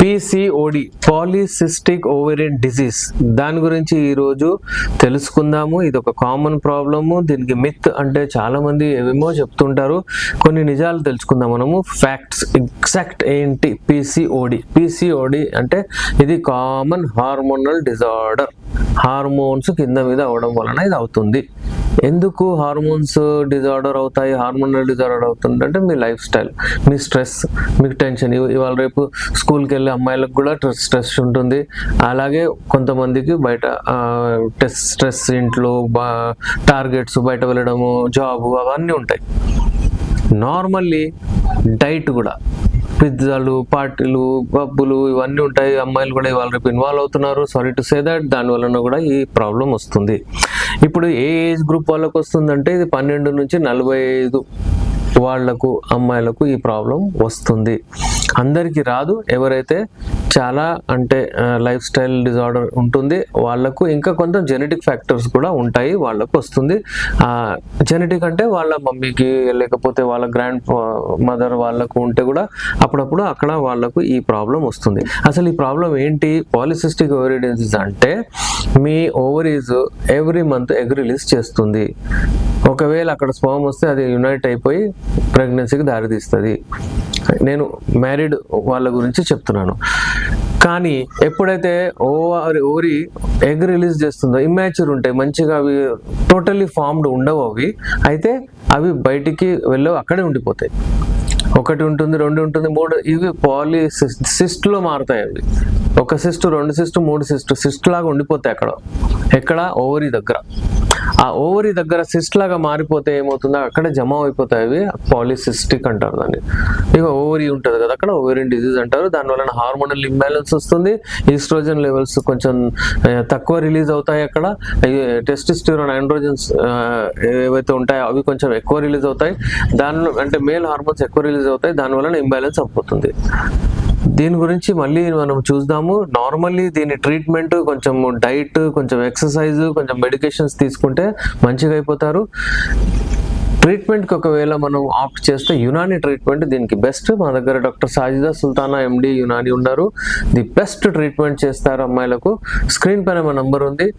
PCOD polycystic ovarian disease దాని గురించి ఈరోజు తెలుసుకుందాము. ఇది ఒక కామన్ ప్రాబ్లము. దీనికి మిత్ అంటే చాలా మంది ఏమేమో చెప్తుంటారు. కొన్ని నిజాలు తెలుసుకుందాం మనము. ఫ్యాక్ట్స్ ఎగ్జాక్ట్ ఏంటి PCOD అంటే ఇది కామన్ హార్మోనల్ డిజార్డర్. హార్మోన్స్ కింద మీద అవడం వలన ఇది అవుతుంది. ఎందుకు హార్మోన్స్ డిజార్డర్ అవుతాయి, హార్మోనల్ డిజార్డర్ అవుతుంది అంటే మీ లైఫ్ స్టైల్, మీ స్ట్రెస్, మీకు టెన్షన్. ఇవాళ రేపు స్కూల్కి వెళ్ళే అమ్మాయిలకు కూడా స్ట్రెస్ ఉంటుంది. అలాగే కొంతమందికి బయట స్ట్రెస్, ఇంట్లో టార్గెట్స్, బయట వెళ్ళడము, జాబ్, అవన్నీ ఉంటాయి. నార్మల్లీ డైట్ కూడా, పిజ్జాలు, పార్టీలు, పబ్బులు ఇవన్నీ ఉంటాయి. అమ్మాయిలు కూడా ఇవాళ రేపు ఇన్వాల్వ్ అవుతున్నారు. Sorry to say that. దాని వలన కూడా ఈ ప్రాబ్లం వస్తుంది. ఇప్పుడు ఏ ఏజ్ గ్రూప్ వాళ్ళకు వస్తుందంటే ఇది 12 నుంచి 45 వాళ్లకు, అమ్మాయిలకు ఈ ప్రాబ్లం వస్తుంది. అందరికీ రాదు. ఎవరైతే చాలా అంటే లైఫ్ స్టైల్ డిజార్డర్ ఉంటుంది వాళ్ళకు, ఇంకా కొంత జెనెటిక్ ఫ్యాక్టర్స్ కూడా ఉంటాయి, వాళ్ళకు వస్తుంది. జెనెటిక్ అంటే వాళ్ళ మమ్మీకి లేకపోతే వాళ్ళ గ్రాండ్ మదర్ వాళ్ళకు ఉంటే కూడా అప్పుడప్పుడు అక్కడ వాళ్ళకు ఈ ప్రాబ్లం వస్తుంది. అసలు ఈ ప్రాబ్లం ఏంటి? పాలిసిస్టిక్ ఓవరియన్ డిసీజ్ అంటే మీ ovaries every month egg release చేస్తుంది. ఒకవేళ అక్కడ స్పర్మ్ వస్తే అది యునైట్ అయిపోయి ప్రెగ్నెన్సీకి దారితీస్తుంది. నేను మ్యారీడ్ వాళ్ళ గురించి చెప్తున్నాను. కానీ ఎప్పుడైతే ఓవరీ ఎగ్ రిలీజ్ చేస్తుందో, ఇమ్యాచ్యూర్ ఉంటాయి, మంచిగా అవి టోటల్లీ ఫార్మ్డ్ ఉండవు. అయితే అవి బయటికి వెళ్ళవు, అక్కడే ఉండిపోతాయి. 1 ఉంటుంది, 2 ఉంటుంది, 3, ఇవి పాలిసిస్ట్లో మారుతాయి. అవి 1 సిస్ట్, 2 సిస్ట్, 3 సిస్ట్ లాగా ఉండిపోతాయి ఎక్కడ ఓవరీ దగ్గర. ఆ ఓవరీ దగ్గర సిస్ట్ లాగా మారిపోతే ఏమవుతుందో అక్కడ జమ అయిపోతాయి. అవి పాలిసిస్టిక్ అంటారు దాన్ని. ఇక ఓవరీ ఉంటుంది కదా, అక్కడ ఓవేరియన్ డిసీజ్ అంటారు. దానివల్ల హార్మోనల్ ఇంబ్యాలెన్స్ వస్తుంది. ఈస్ట్రోజన్ లెవెల్స్ కొంచెం తక్కువ రిలీజ్ అవుతాయి. అక్కడ టెస్టోస్టెరాన్, ఆండ్రోజన్స్ ఏవైతే ఉంటాయో అవి కొంచెం ఎక్కువ రిలీజ్ అవుతాయి. దానిలో అంటే మేల్ హార్మోన్స్ ఎక్కువ రిలీజ్ అవుతాయి. దానివల్ల ఇంబ్యాలెన్స్ అయిపోతుంది. దీని గురించి మళ్ళీ మనం చూద్దాము. నార్మల్లీ దీని ట్రీట్మెంట్ కొంచెం డైట్, కొంచెం ఎక్సర్సైజ్, కొంచెం మెడికేషన్స్ తీసుకుంటే మంచిగా అయిపోతారు. ట్రీట్మెంట్కి ఒకవేళ మనం ఆప్ట్ చేస్తే యునాని ట్రీట్మెంట్ దీనికి బెస్ట్. మా దగ్గర డాక్టర్ సాజిదా సుల్తానా MD యునాని ఉన్నారు. ది బెస్ట్ ట్రీట్మెంట్ చేస్తారు అమ్మాయిలకు. స్క్రీన్ పైన మా నంబర్ ఉంది,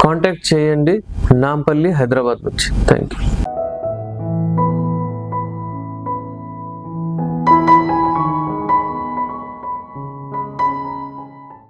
కాంటాక్ట్ చేయండి. నాంపల్లి, హైదరాబాద్ నుంచి. Thank you.